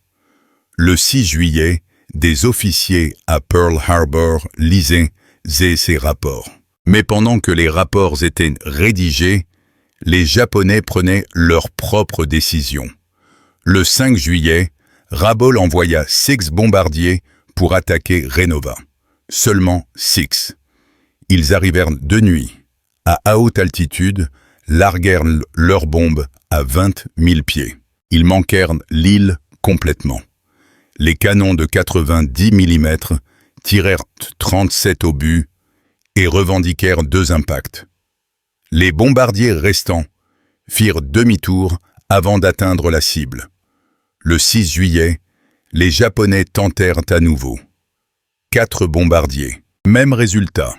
Le 6 juillet, des officiers à Pearl Harbor lisaient ces rapports. Mais pendant que les rapports étaient rédigés, les Japonais prenaient leurs propres décisions. Le 5 juillet, Rabaul envoya 6 bombardiers pour attaquer Renova. Seulement 6. Ils arrivèrent de nuit. À haute altitude, larguèrent leurs bombes à 20 000 pieds. Ils manquèrent l'île complètement. Les canons de 90 mm tirèrent 37 obus et revendiquèrent 2 impacts. Les bombardiers restants firent demi-tour avant d'atteindre la cible. Le 6 juillet, les Japonais tentèrent à nouveau. 4 bombardiers. Même résultat.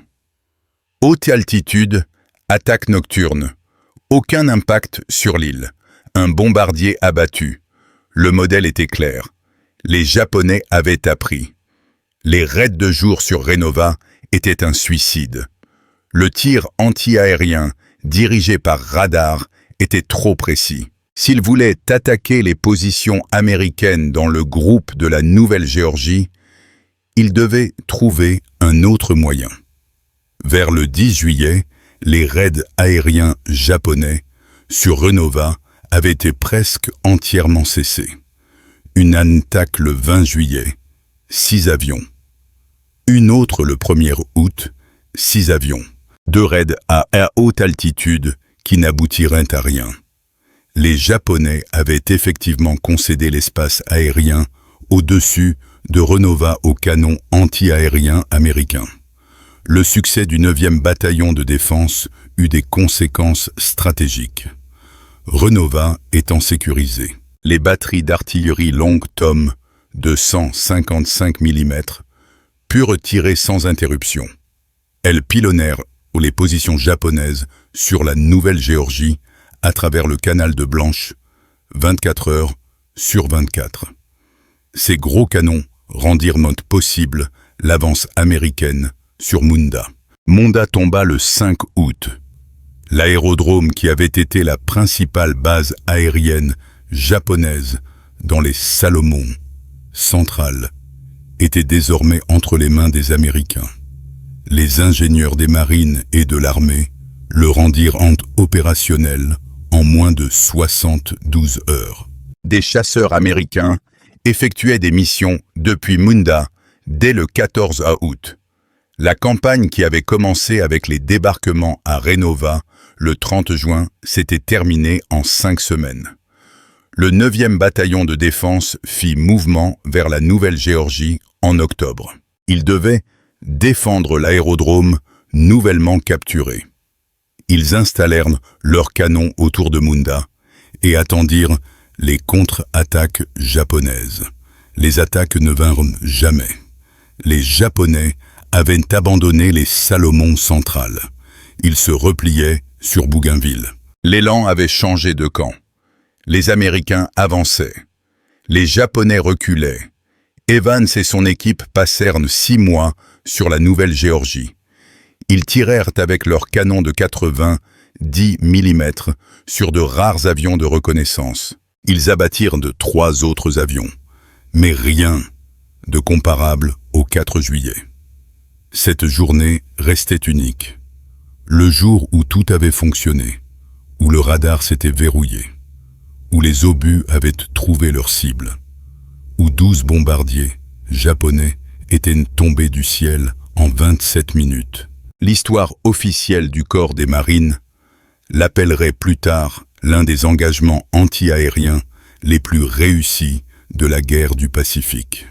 Haute altitude, attaque nocturne. Aucun impact sur l'île. Un bombardier abattu. Le modèle était clair. Les Japonais avaient appris. Les raids de jour sur Renova étaient un suicide. Le tir anti-aérien, dirigé par radar, était trop précis. S'ils voulaient attaquer les positions américaines dans le groupe de la Nouvelle-Géorgie, ils devaient trouver un autre moyen. Vers le 10 juillet, les raids aériens japonais sur Renova avaient été presque entièrement cessés. Une attaque le 20 juillet, 6 avions. Une autre le 1er août, 6 avions. 2 raids à haute altitude qui n'aboutiraient à rien. Les Japonais avaient effectivement concédé l'espace aérien au-dessus de Renova aux canons anti-aériens américains. Le succès du 9e bataillon de défense eut des conséquences stratégiques. Renova étant sécurisée. Les batteries d'artillerie longue Tom de 155 mm purent tirer sans interruption. Elles pilonnèrent les positions japonaises sur la Nouvelle-Géorgie à travers le canal de Blanche, 24 heures sur 24. Ces gros canons rendirent possible l'avance américaine sur Munda. Munda tomba le 5 août. L'aérodrome qui avait été la principale base aérienne japonaise dans les Salomon centrales était désormais entre les mains des Américains. Les ingénieurs des marines et de l'armée le rendirent opérationnel en moins de 72 heures. Des chasseurs américains effectuaient des missions depuis Munda dès le 14 août. La campagne qui avait commencé avec les débarquements à Renova le 30 juin s'était terminée en 5 semaines. Le 9e bataillon de défense fit mouvement vers la Nouvelle-Géorgie en octobre. Il devait défendre l'aérodrome nouvellement capturé. Ils installèrent leurs canons autour de Munda et attendirent les contre-attaques japonaises. Les attaques ne vinrent jamais. Les Japonais avaient abandonné les Salomon centrales. Ils se repliaient sur Bougainville. L'élan avait changé de camp. Les Américains avançaient. Les Japonais reculaient. Evans et son équipe passèrent 6 mois sur la Nouvelle-Géorgie. Ils tirèrent avec leurs canons de 90 mm sur de rares avions de reconnaissance. Ils abattirent 3 autres avions, mais rien de comparable au 4 juillet. Cette journée restait unique. Le jour où tout avait fonctionné, où le radar s'était verrouillé, où les obus avaient trouvé leur cible, où 12 bombardiers japonais étaient tombés du ciel en 27 minutes. L'histoire officielle du corps des marines l'appellerait plus tard l'un des engagements anti-aériens les plus réussis de la guerre du Pacifique.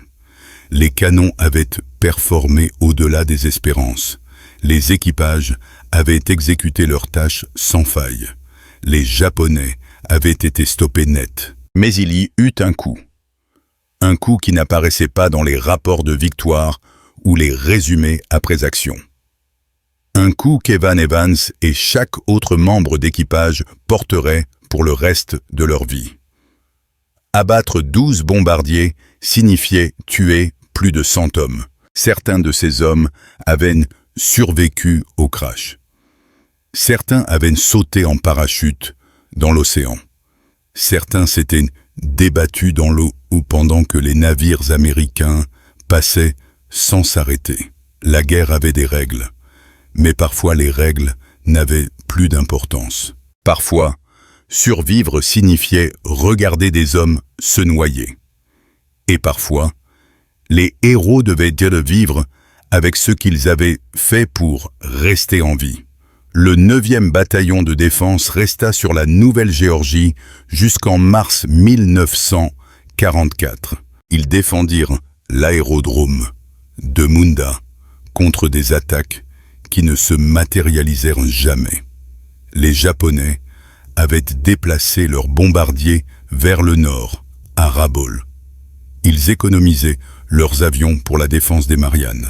Les canons avaient performé au-delà des espérances. Les équipages avaient exécuté leurs tâches sans faille. Les Japonais avaient été stoppés net. Mais il y eut un coup. Un coup qui n'apparaissait pas dans les rapports de victoire ou les résumés après action. Un coup qu'Evan Evans et chaque autre membre d'équipage porteraient pour le reste de leur vie. Abattre 12 bombardiers signifiait tuer plus de 100 hommes. Certains de ces hommes avaient survécu au crash. Certains avaient sauté en parachute dans l'océan. Certains s'étaient débattus dans l'eau pendant que les navires américains passaient sans s'arrêter. La guerre avait des règles, mais parfois les règles n'avaient plus d'importance. Parfois, survivre signifiait regarder des hommes se noyer. Et parfois, les héros devaient vivre avec ce qu'ils avaient fait pour rester en vie. Le 9e bataillon de défense resta sur la Nouvelle-Géorgie jusqu'en mars 1944. Ils défendirent l'aérodrome de Munda contre des attaques qui ne se matérialisèrent jamais. Les Japonais avaient déplacé leurs bombardiers vers le nord, à Rabaul. Ils économisaient leurs avions pour la défense des Mariannes.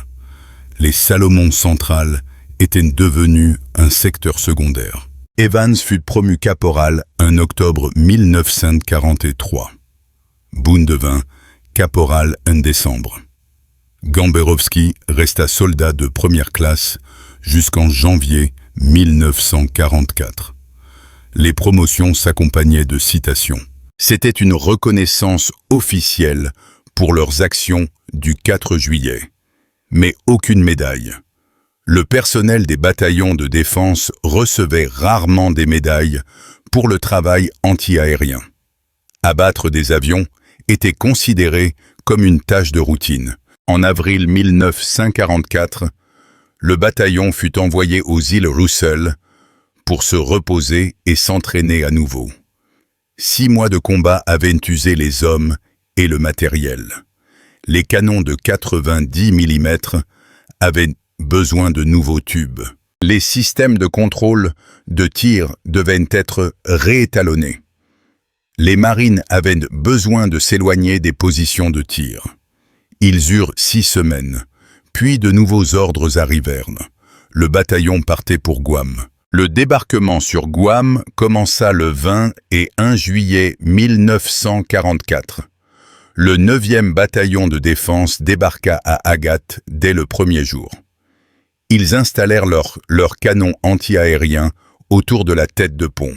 Les Salomon centrales étaient devenus un secteur secondaire. Evans fut promu caporal en octobre 1943. Boone devint caporal en décembre. Gamberowski resta soldat de première classe jusqu'en janvier 1944. Les promotions s'accompagnaient de citations. C'était une reconnaissance officielle pour leurs actions du 4 juillet, mais aucune médaille. Le personnel des bataillons de défense recevait rarement des médailles pour le travail anti-aérien. Abattre des avions était considéré comme une tâche de routine. En avril 1944, le bataillon fut envoyé aux îles Russell pour se reposer et s'entraîner à nouveau. 6 mois de combat avaient usé les hommes et le matériel. Les canons de 90 mm avaient besoin de nouveaux tubes. Les systèmes de contrôle de tir devaient être réétalonnés. Les marines avaient besoin de s'éloigner des positions de tir. Ils eurent 6 semaines, puis de nouveaux ordres arrivèrent. Le bataillon partait pour Guam. Le débarquement sur Guam commença le 20 et 1 juillet 1944. Le 9e bataillon de défense débarqua à Agathe dès le premier jour. Ils installèrent leurs canons anti-aériens autour de la tête de pont.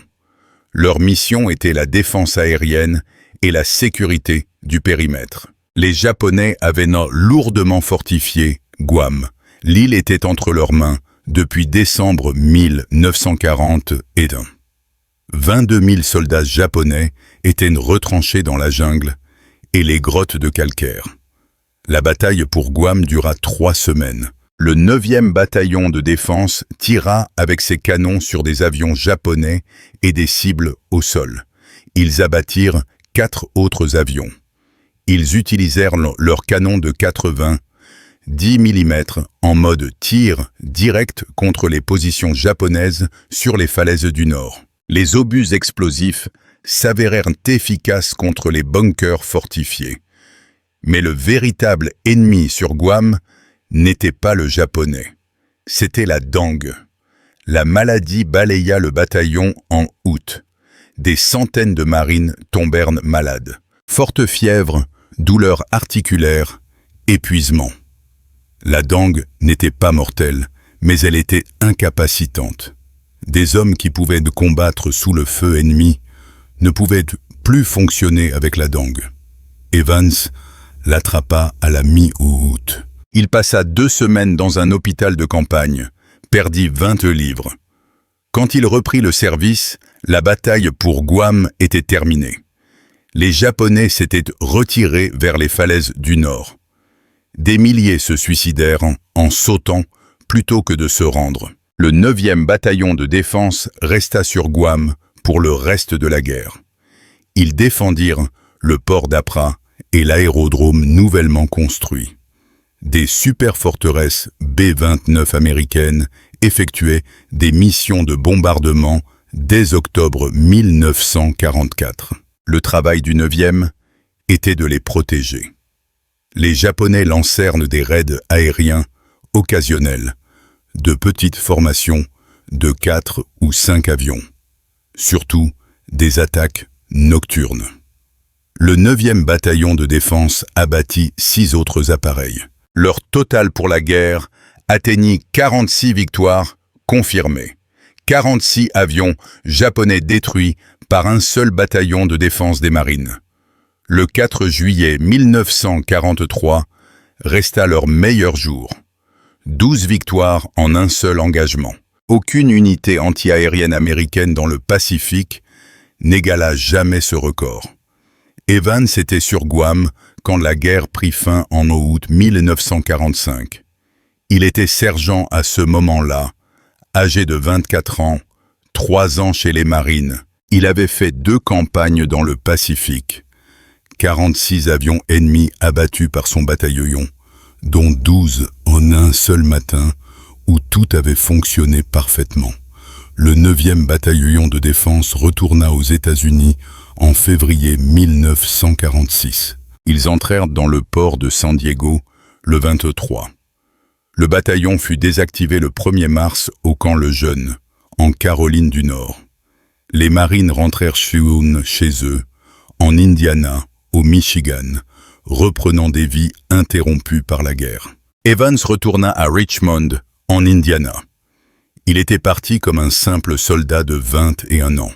Leur mission était la défense aérienne et la sécurité du périmètre. Les Japonais avaient lourdement fortifié Guam. L'île était entre leurs mains depuis décembre 1941. 22 000 soldats japonais étaient retranchés dans la jungle et les grottes de calcaire. La bataille pour Guam dura 3 semaines. Le 9e bataillon de défense tira avec ses canons sur des avions japonais et des cibles au sol. Ils abattirent 4 autres avions. Ils utilisèrent leurs canons de 90 mm en mode tir direct contre les positions japonaises sur les falaises du nord. Les obus explosifs s'avérèrent efficaces contre les bunkers fortifiés. Mais le véritable ennemi sur Guam n'était pas le japonais, c'était la dengue. La maladie balaya le bataillon en août. Des centaines de marines tombèrent malades. Forte fièvre, douleurs articulaires, épuisement. La dengue n'était pas mortelle, mais elle était incapacitante. Des hommes qui pouvaient combattre sous le feu ennemi ne pouvaient plus fonctionner avec la dengue. Evans l'attrapa à la mi-août. Il passa 2 semaines dans un hôpital de campagne, perdit 20 livres. Quand il reprit le service, la bataille pour Guam était terminée. Les Japonais s'étaient retirés vers les falaises du nord. Des milliers se suicidèrent en sautant plutôt que de se rendre. Le 9e bataillon de défense resta sur Guam pour le reste de la guerre. Ils défendirent le port d'Apra et l'aérodrome nouvellement construit. Des superforteresses B-29 américaines effectuaient des missions de bombardement dès octobre 1944. Le travail du 9e était de les protéger. Les Japonais lancèrent des raids aériens occasionnels, de petites formations de 4 ou 5 avions, surtout des attaques nocturnes. Le 9e bataillon de défense abattit 6 autres appareils. Leur total pour la guerre atteignit 46 victoires confirmées. 46 avions japonais détruits par un seul bataillon de défense des marines. Le 4 juillet 1943 resta leur meilleur jour. 12 victoires en un seul engagement. Aucune unité antiaérienne américaine dans le Pacifique n'égala jamais ce record. Evans était sur Guam quand la guerre prit fin en août 1945. Il était sergent à ce moment-là, âgé de 24 ans, 3 ans chez les marines. Il avait fait 2 campagnes dans le Pacifique. 46 avions ennemis abattus par son bataillon, dont 12 en un seul matin, où tout avait fonctionné parfaitement. Le 9e bataillon de défense retourna aux États-Unis en février 1946. Ils entrèrent dans le port de San Diego le 23. Le bataillon fut désactivé le 1er mars au camp Lejeune, en Caroline du Nord. Les marines rentrèrent chez eux, en Indiana, au Michigan, reprenant des vies interrompues par la guerre. Evans retourna à Richmond, en Indiana. Il était parti comme un simple soldat de 21 ans.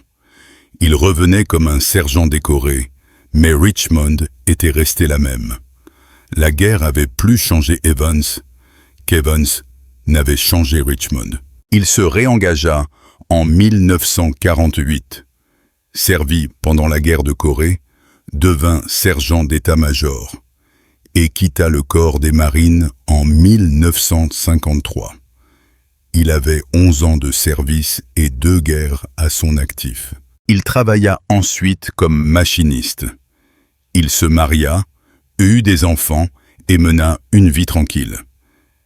Il revenait comme un sergent décoré, mais Richmond était resté la même. La guerre avait plus changé Evans qu'Evans n'avait changé Richmond. Il se réengagea en 1948. Servi pendant la guerre de Corée, devint sergent d'état-major et quitta le corps des marines en 1953. Il avait 11 ans de service et 2 guerres à son actif. Il travailla ensuite comme machiniste. Il se maria, eut des enfants et mena une vie tranquille.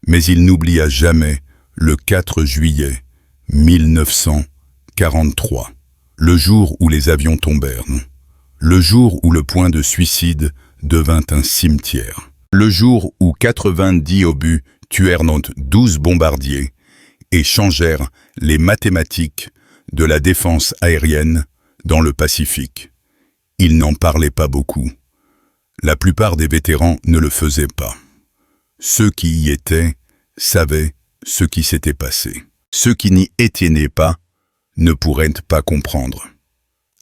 Mais il n'oublia jamais le 4 juillet 1943, le jour où les avions tombèrent, le jour où le point de suicide devint un cimetière, le jour où 90 obus tuèrent 12 bombardiers et changèrent les mathématiques de la défense aérienne dans le Pacifique. Ils n'en parlaient pas beaucoup. La plupart des vétérans ne le faisaient pas. Ceux qui y étaient savaient ce qui s'était passé. Ceux qui n'y étaient pas ne pourraient pas comprendre.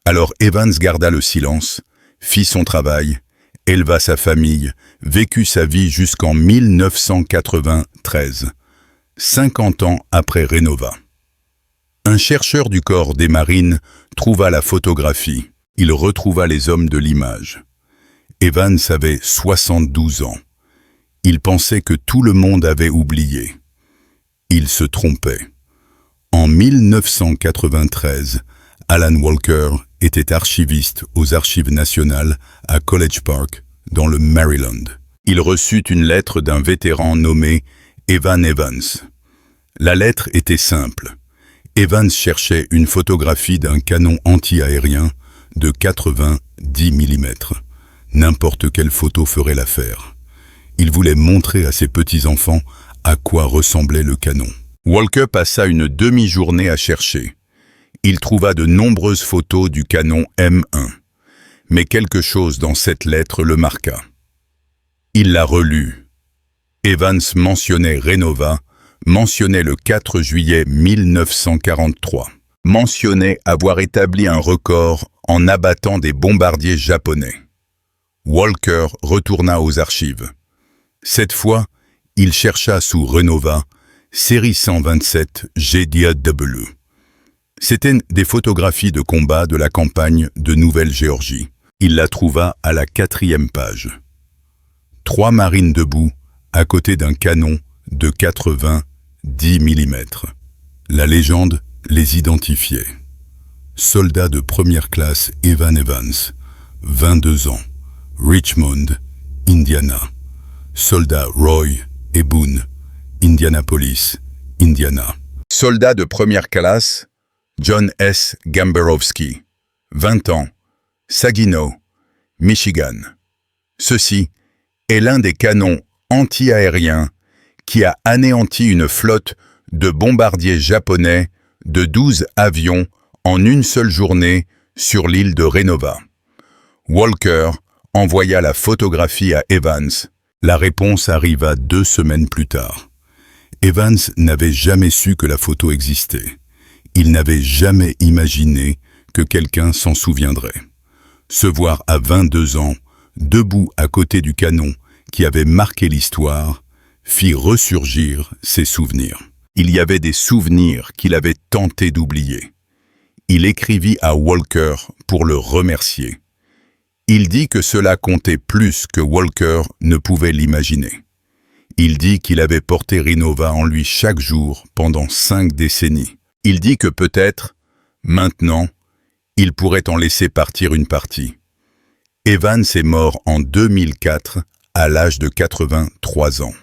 Alors Evans garda le silence, fit son travail, éleva sa famille, vécut sa vie jusqu'en 1993, 50 ans après Renova. Un chercheur du corps des marines trouva la photographie. Il retrouva les hommes de l'image. Evans avait 72 ans. Il pensait que tout le monde avait oublié. Il se trompait. En 1993, Alan Walker était archiviste aux Archives nationales à College Park, dans le Maryland. Il reçut une lettre d'un vétéran nommé Evan Evans. La lettre était simple. Evans cherchait une photographie d'un canon anti-aérien de 90 mm. N'importe quelle photo ferait l'affaire. Il voulait montrer à ses petits-enfants à quoi ressemblait le canon. Walker passa une demi-journée à chercher. Il trouva de nombreuses photos du canon M1. Mais quelque chose dans cette lettre le marqua. Il la relut. Evans mentionnait Renova, mentionnait le 4 juillet 1943, mentionnait avoir établi un record en abattant des bombardiers japonais. Walker retourna aux archives. Cette fois, il chercha sous Renova, série 127 GDW. C'étaient des photographies de combat de la campagne de Nouvelle-Géorgie. Il la trouva à la 4e page. 3 marines debout, à côté d'un canon de 90 mm. La légende les identifiait. Soldat de première classe Evan Evans, 22 ans, Richmond, Indiana. Soldats Roy et Boone, Indianapolis, Indiana. Soldat de première classe, John S. Gamberowski, 20 ans, Saginaw, Michigan. Ceci est l'un des canons anti-aériens qui a anéanti une flotte de bombardiers japonais de 12 avions en une seule journée sur l'île de Renova. Walker envoya la photographie à Evans. La réponse arriva 2 semaines plus tard. Evans n'avait jamais su que la photo existait. Il n'avait jamais imaginé que quelqu'un s'en souviendrait. Se voir à 22 ans, debout à côté du canon qui avait marqué l'histoire, fit ressurgir ses souvenirs. Il y avait des souvenirs qu'il avait tenté d'oublier. Il écrivit à Walker pour le remercier. Il dit que cela comptait plus que Walker ne pouvait l'imaginer. Il dit qu'il avait porté Renova en lui chaque jour pendant 5 décennies. Il dit que peut-être, maintenant, il pourrait en laisser partir une partie. Evans est mort en 2004 à l'âge de 83 ans.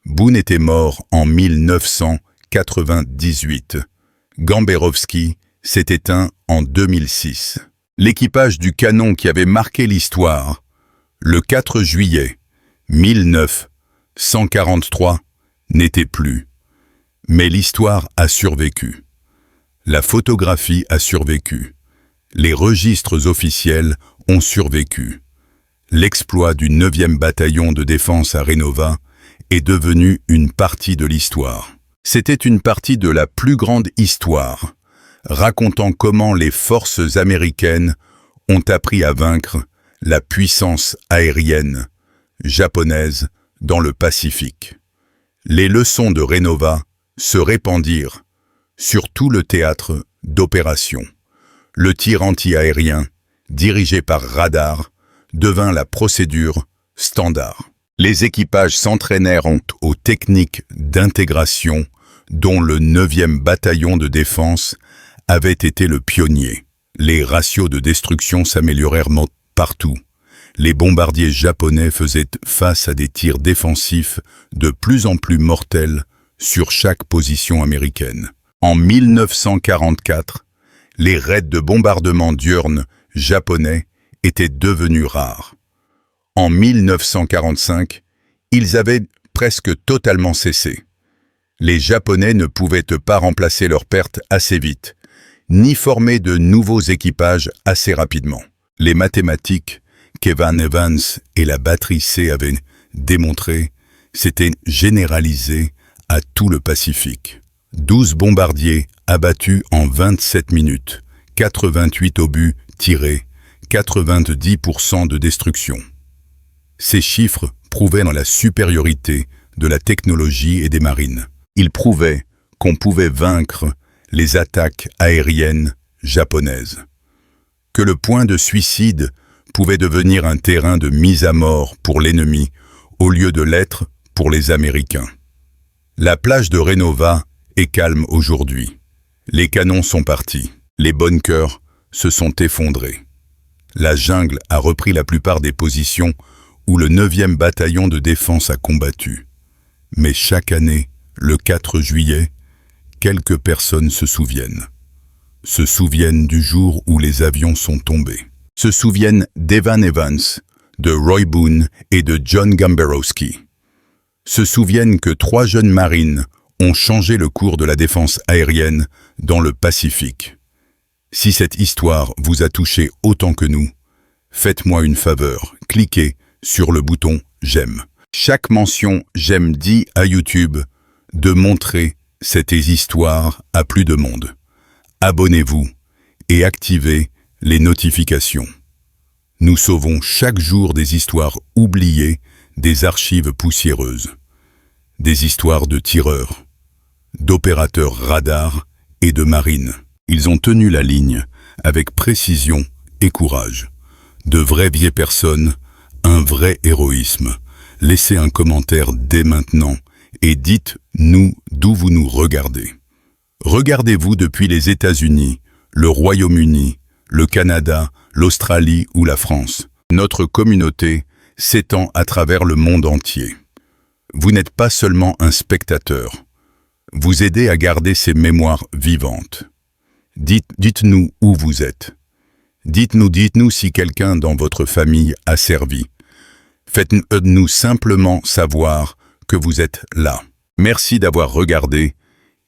Boone était mort en 1998. Gamberowski s'est éteint en 2006. L'équipage du canon qui avait marqué l'histoire, le 4 juillet 1943, n'était plus. Mais l'histoire a survécu. La photographie a survécu. Les registres officiels ont survécu. L'exploit du 9e bataillon de défense à Renova est devenu une partie de l'histoire. C'était une partie de la plus grande histoire, racontant comment les forces américaines ont appris à vaincre la puissance aérienne japonaise dans le Pacifique. Les leçons de Renova se répandirent sur tout le théâtre d'opération. Le tir anti-aérien, dirigé par radar, devint la procédure standard. Les équipages s'entraînèrent aux techniques d'intégration dont le 9e bataillon de défense avait été le pionnier. Les ratios de destruction s'améliorèrent partout. Les bombardiers japonais faisaient face à des tirs défensifs de plus en plus mortels sur chaque position américaine. En 1944, les raids de bombardement diurnes japonais étaient devenus rares. En 1945, ils avaient presque totalement cessé. Les Japonais ne pouvaient pas remplacer leurs pertes assez vite, ni former de nouveaux équipages assez rapidement. Les mathématiques qu'Evan Evans et la batterie C avaient démontrées s'étaient généralisées à tout le Pacifique. 12 bombardiers abattus en 27 minutes, 88 obus tirés, 90% de destruction. Ces chiffres prouvaient dans la supériorité de la technologie et des marines. Ils prouvaient qu'on pouvait vaincre les attaques aériennes japonaises, que le point de suicide pouvait devenir un terrain de mise à mort pour l'ennemi au lieu de l'être pour les Américains. La plage de Renova est calme aujourd'hui. Les canons sont partis. Les bunkers se sont effondrés. La jungle a repris la plupart des positions où le 9e bataillon de défense a combattu. Mais chaque année, le 4 juillet, quelques personnes se souviennent du jour où les avions sont tombés. Se souviennent d'Evan Evans, de Roy Boone et de John Gamberowski. Se souviennent que 3 jeunes marines ont changé le cours de la défense aérienne dans le Pacifique. Si cette histoire vous a touché autant que nous, faites-moi une faveur, cliquez sur le bouton « J'aime ». Chaque mention « J'aime » dit à YouTube de montrer cette histoire à plus de monde. Abonnez-vous et activez les notifications. Nous sauvons chaque jour des histoires oubliées des archives poussiéreuses. Des histoires de tireurs, d'opérateurs radars et de marines. Ils ont tenu la ligne avec précision et courage. De vraies vieilles personnes, un vrai héroïsme. Laissez un commentaire dès maintenant et dites-nous d'où vous nous regardez. Regardez-vous depuis les États-Unis, le Royaume-Uni, le Canada, l'Australie ou la France. Notre communauté s'étend à travers le monde entier. Vous n'êtes pas seulement un spectateur. Vous aidez à garder ces mémoires vivantes. Dites-nous où vous êtes. Dites-nous si quelqu'un dans votre famille a servi. Faites-nous simplement savoir que vous êtes là. Merci d'avoir regardé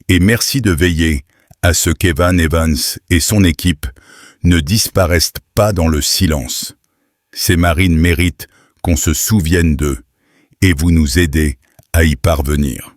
et merci de veiller à ce qu'Evan Evans et son équipe ne disparaissent pas dans le silence. Ces marines méritent qu'on se souvienne d'eux et vous nous aidez à y parvenir.